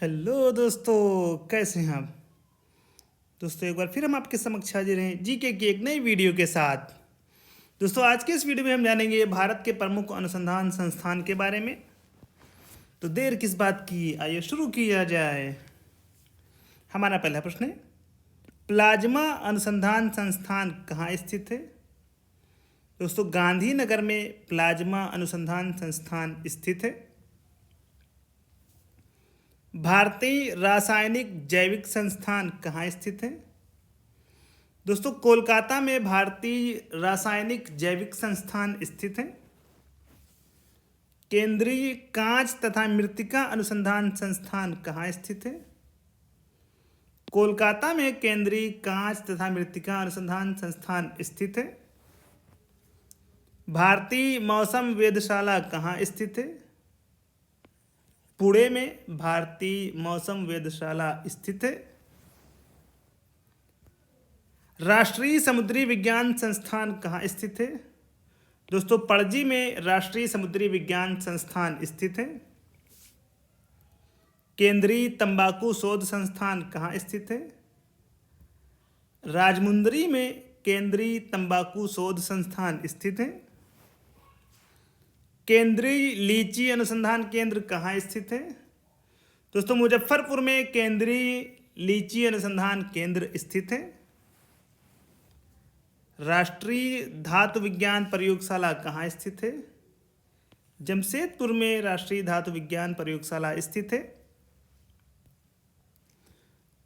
Hello दोस्तों, कैसे हैं आप। दोस्तों, एक बार फिर हम आपके समक्ष हाजिर हैं जीके की एक नई वीडियो के साथ। दोस्तों, आज के इस वीडियो में हम जानेंगे भारत के प्रमुख अनुसंधान संस्थान के बारे में। तो देर किस बात की, आइए शुरू किया जाए। हमारा पहला प्रश्न है, प्लाज्मा अनुसंधान संस्थान कहाँ स्थित है। दोस्तों, गांधीनगर में प्लाज्मा अनुसंधान संस्थान स्थित है। भारतीय रासायनिक जैविक संस्थान कहाँ स्थित है। दोस्तों, कोलकाता में भारतीय रासायनिक जैविक संस्थान स्थित है। केंद्रीय कांच तथा मृत्तिका अनुसंधान संस्थान कहाँ स्थित है। कोलकाता में केंद्रीय कांच तथा मृत्तिका अनुसंधान संस्थान स्थित है। भारतीय मौसम वेधशाला कहाँ स्थित है। पुणे में भारतीय मौसम वेधशाला स्थित है। राष्ट्रीय समुद्री विज्ञान संस्थान कहाँ स्थित है। दोस्तों, पणजी में राष्ट्रीय समुद्री विज्ञान संस्थान स्थित है। केंद्रीय तंबाकू शोध संस्थान कहाँ स्थित है। राजमुंदरी में केंद्रीय तंबाकू शोध संस्थान स्थित है। केंद्रीय लीची अनुसंधान केंद्र कहाँ स्थित है। दोस्तों, मुजफ्फरपुर में केंद्रीय लीची अनुसंधान केंद्र स्थित है। राष्ट्रीय धातु विज्ञान प्रयोगशाला कहाँ स्थित है। जमशेदपुर में राष्ट्रीय धातु विज्ञान प्रयोगशाला स्थित है।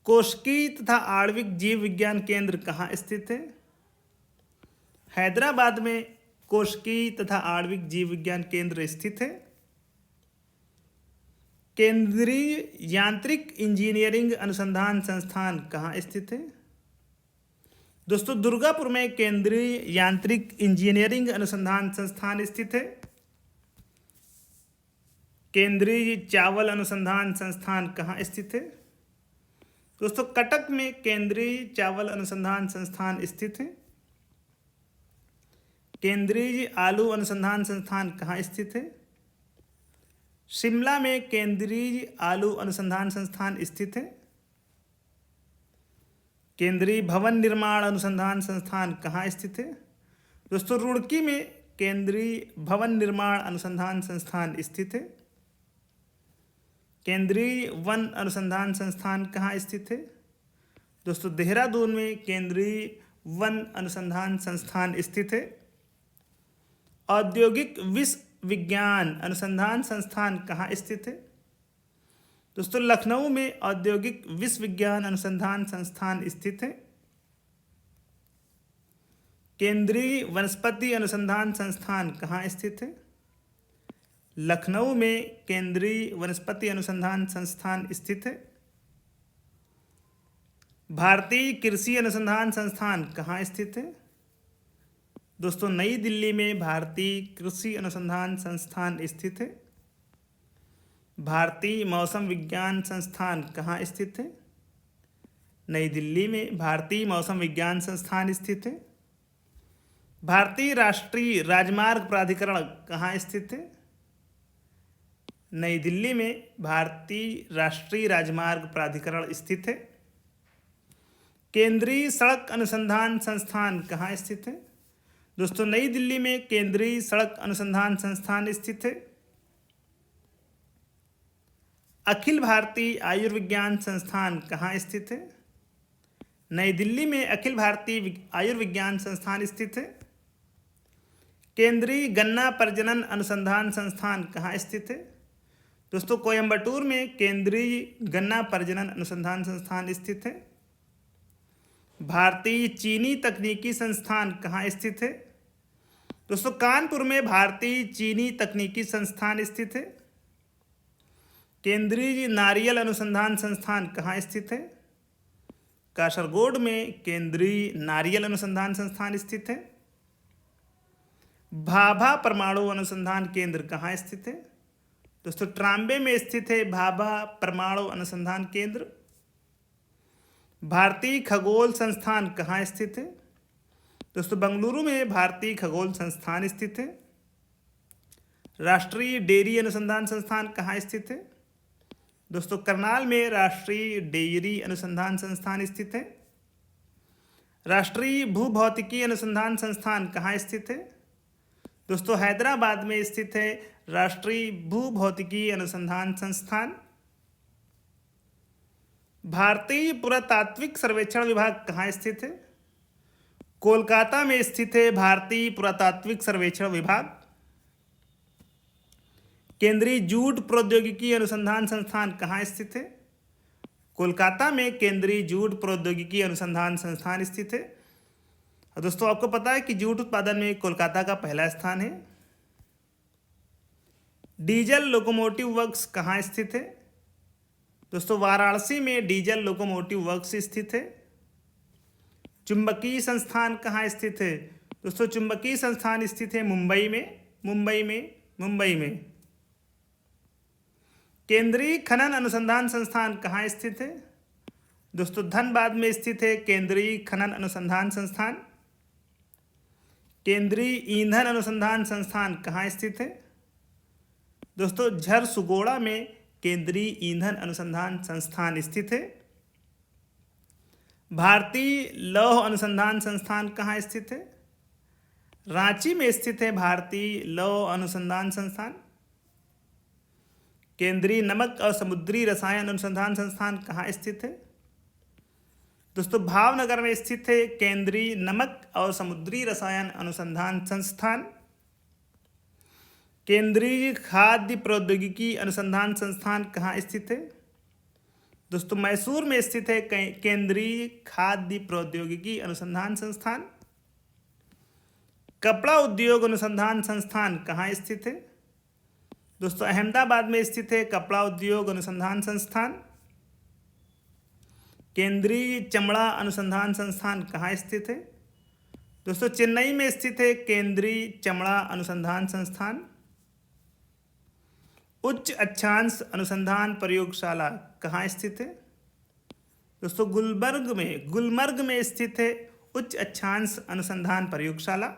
कोशिकी तथा आणविक जीव विज्ञान केंद्र कहाँ स्थित है। हैदराबाद में कोशिकी तथा आणविक जीव विज्ञान केंद्र स्थित है। केंद्रीय यांत्रिक इंजीनियरिंग अनुसंधान संस्थान कहाँ स्थित है। दोस्तों, दुर्गापुर में केंद्रीय यांत्रिक इंजीनियरिंग अनुसंधान संस्थान स्थित है। केंद्रीय चावल अनुसंधान संस्थान कहाँ स्थित है। दोस्तों, कटक में केंद्रीय चावल अनुसंधान संस्थान स्थित है। केंद्रीय आलू अनुसंधान संस्थान कहाँ स्थित है। शिमला में केंद्रीय आलू अनुसंधान संस्थान स्थित है। केंद्रीय भवन निर्माण अनुसंधान संस्थान कहाँ स्थित है। दोस्तों, रुड़की में केंद्रीय भवन निर्माण अनुसंधान संस्थान स्थित है। केंद्रीय वन अनुसंधान संस्थान कहाँ स्थित है। दोस्तों, देहरादून में केंद्रीय वन अनुसंधान संस्थान स्थित है। औद्योगिक विश्वविज्ञान अनुसंधान संस्थान कहाँ स्थित है। दोस्तों, लखनऊ में औद्योगिक विश्वविज्ञान अनुसंधान संस्थान स्थित है। केंद्रीय वनस्पति अनुसंधान संस्थान कहाँ स्थित है। लखनऊ में केंद्रीय वनस्पति अनुसंधान संस्थान स्थित है। भारतीय कृषि अनुसंधान संस्थान कहाँ स्थित है। दोस्तों, नई दिल्ली में भारतीय कृषि अनुसंधान संस्थान स्थित है। भारतीय मौसम विज्ञान संस्थान कहाँ स्थित है। नई दिल्ली में भारतीय मौसम विज्ञान संस्थान स्थित है। भारतीय राष्ट्रीय राजमार्ग प्राधिकरण कहाँ स्थित है। नई दिल्ली में भारतीय राष्ट्रीय राजमार्ग प्राधिकरण स्थित है। केंद्रीय सड़क अनुसंधान संस्थान कहाँ स्थित है। दोस्तों, नई दिल्ली में केंद्रीय सड़क अनुसंधान संस्थान स्थित है। अखिल भारतीय आयुर्विज्ञान संस्थान कहाँ स्थित है। नई दिल्ली में अखिल भारतीय आयुर्विज्ञान संस्थान स्थित है। केंद्रीय गन्ना प्रजनन अनुसंधान संस्थान कहाँ स्थित है। दोस्तों, कोयंबटूर में केंद्रीय गन्ना प्रजनन अनुसंधान संस्थान स्थित है। भारतीय चीनी तकनीकी संस्थान कहाँ स्थित है। दोस्तों, कानपुर में भारतीय चीनी तकनीकी संस्थान स्थित है। केंद्रीय नारियल अनुसंधान संस्थान कहाँ स्थित है। कासरगोड में केंद्रीय नारियल अनुसंधान संस्थान स्थित है। भाभा परमाणु अनुसंधान केंद्र कहाँ स्थित है। दोस्तों, ट्राम्बे में स्थित है भाभा परमाणु अनुसंधान केंद्र। भारतीय खगोल संस्थान कहाँ स्थित है। दोस्तों, बेंगलुरु में भारतीय खगोल संस्थान स्थित है। राष्ट्रीय डेयरी अनुसंधान संस्थान कहाँ स्थित है। दोस्तों करनाल में राष्ट्रीय डेयरी अनुसंधान संस्थान स्थित है। राष्ट्रीय भूभौतिकी अनुसंधान संस्थान कहाँ स्थित है? दोस्तों हैदराबाद में स्थित है राष्ट्रीय भूभौतिकी अनुसंधान संस्थान। भारतीय पुरातात्विक सर्वेक्षण विभाग कहाँ स्थित है? कोलकाता में स्थित है भारतीय पुरातात्विक सर्वेक्षण विभाग। केंद्रीय जूट प्रौद्योगिकी अनुसंधान संस्थान कहाँ स्थित है? कोलकाता में केंद्रीय जूट प्रौद्योगिकी अनुसंधान संस्थान स्थित है। और दोस्तों आपको पता है कि जूट उत्पादन में कोलकाता का पहला स्थान है। डीजल लोकोमोटिव वर्क्स कहाँ स्थित है? दोस्तों वाराणसी में डीजल लोकोमोटिव वर्क्स स्थित है। चुंबकीय संस्थान कहाँ स्थित है? दोस्तों चुंबकीय संस्थान स्थित है मुंबई में। केंद्रीय खनन अनुसंधान संस्थान कहाँ स्थित है? दोस्तों धनबाद में स्थित है केंद्रीय खनन अनुसंधान संस्थान। केंद्रीय ईंधन अनुसंधान संस्थान कहाँ स्थित है? दोस्तों झरसुगुड़ा में केंद्रीय ईंधन अनुसंधान संस्थान स्थित है। भारतीय लौह अनुसंधान संस्थान कहाँ स्थित है? रांची में स्थित है भारतीय लौह अनुसंधान संस्थान। केंद्रीय नमक और समुद्री रसायन अनुसंधान संस्थान कहाँ स्थित है? दोस्तों भावनगर में स्थित है केंद्रीय नमक और समुद्री रसायन अनुसंधान संस्थान। केंद्रीय खाद्य प्रौद्योगिकी अनुसंधान संस्थान कहाँ स्थित है? दोस्तों मैसूर में स्थित है केंद्रीय खाद्य प्रौद्योगिकी अनुसंधान संस्थान। कपड़ा उद्योग अनुसंधान संस्थान कहाँ स्थित है? दोस्तों अहमदाबाद में स्थित है कपड़ा उद्योग अनुसंधान संस्थान। केंद्रीय चमड़ा अनुसंधान संस्थान कहाँ स्थित है? दोस्तों चेन्नई में स्थित है केंद्रीय चमड़ा अनुसंधान संस्थान। उच्च अक्षांश अनुसंधान प्रयोगशाला कहाँ स्थित है? दोस्तों गुलमर्ग में स्थित है उच्च अक्षांश अनुसंधान प्रयोगशाला।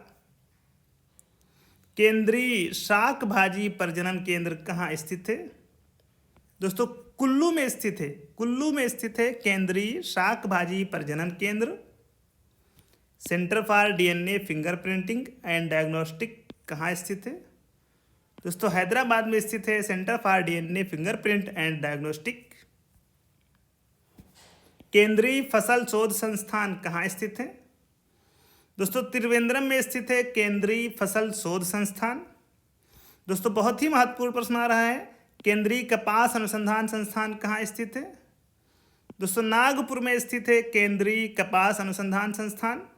केंद्रीय शाक भाजी प्रजनन केंद्र कहाँ स्थित है? दोस्तों कुल्लू में स्थित है केंद्रीय शाक भाजी प्रजनन केंद्र। Centre for DNA fingerprinting and diagnostic कहाँ स्थित है? दोस्तों हैदराबाद में स्थित है centre for DNA fingerprint and diagnostic. केंद्रीय फसल शोध संस्थान कहाँ स्थित है? दोस्तों त्रिवेंद्रम में स्थित है केंद्रीय फसल शोध संस्थान। दोस्तों बहुत ही महत्वपूर्ण प्रश्न आ रहा है, केंद्रीय कपास अनुसंधान संस्थान कहाँ स्थित है? दोस्तों नागपुर में स्थित है केंद्रीय कपास अनुसंधान संस्थान।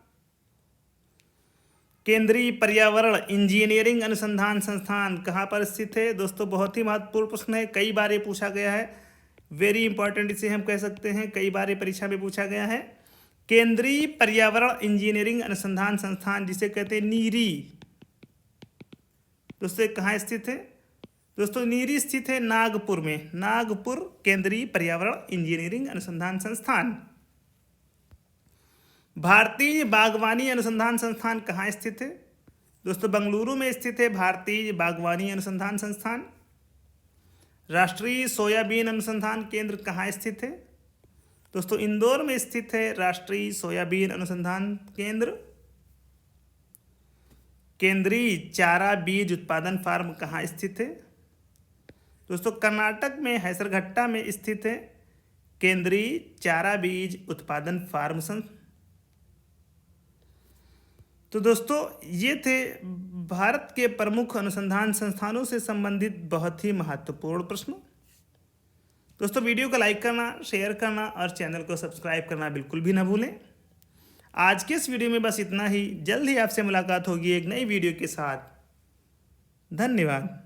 केंद्रीय पर्यावरण इंजीनियरिंग अनुसंधान संस्थान कहाँ पर स्थित है? दोस्तों बहुत ही महत्वपूर्ण प्रश्न है, कई बार ये पूछा गया है, वेरी इंपॉर्टेंट इसे हम कह सकते हैं, कई बार ये परीक्षा में पूछा गया है। केंद्रीय पर्यावरण इंजीनियरिंग अनुसंधान संस्थान जिसे कहते हैं नीरी, दोस्तों कहाँ स्थित है? दोस्तों नीरी स्थित है नागपुर में, नागपुर केंद्रीय पर्यावरण इंजीनियरिंग अनुसंधान संस्थान। भारतीय बागवानी अनुसंधान संस्थान कहाँ स्थित है? दोस्तों बेंगलुरु में स्थित है भारतीय बागवानी अनुसंधान संस्थान। राष्ट्रीय सोयाबीन अनुसंधान केंद्र कहाँ स्थित है? दोस्तों इंदौर में स्थित है राष्ट्रीय सोयाबीन अनुसंधान केंद्र। केंद्रीय चारा बीज उत्पादन फार्म कहाँ स्थित है? दोस्तों कर्नाटक में हैसरघट्टा में स्थित है केंद्रीय चारा बीज उत्पादन फार्म संस्थान। तो दोस्तों ये थे भारत के प्रमुख अनुसंधान संस्थानों से संबंधित बहुत ही महत्वपूर्ण प्रश्न। दोस्तों वीडियो को लाइक करना, शेयर करना और चैनल को सब्सक्राइब करना बिल्कुल भी ना भूलें। आज के इस वीडियो में बस इतना ही। जल्द ही आपसे मुलाकात होगी एक नई वीडियो के साथ। धन्यवाद।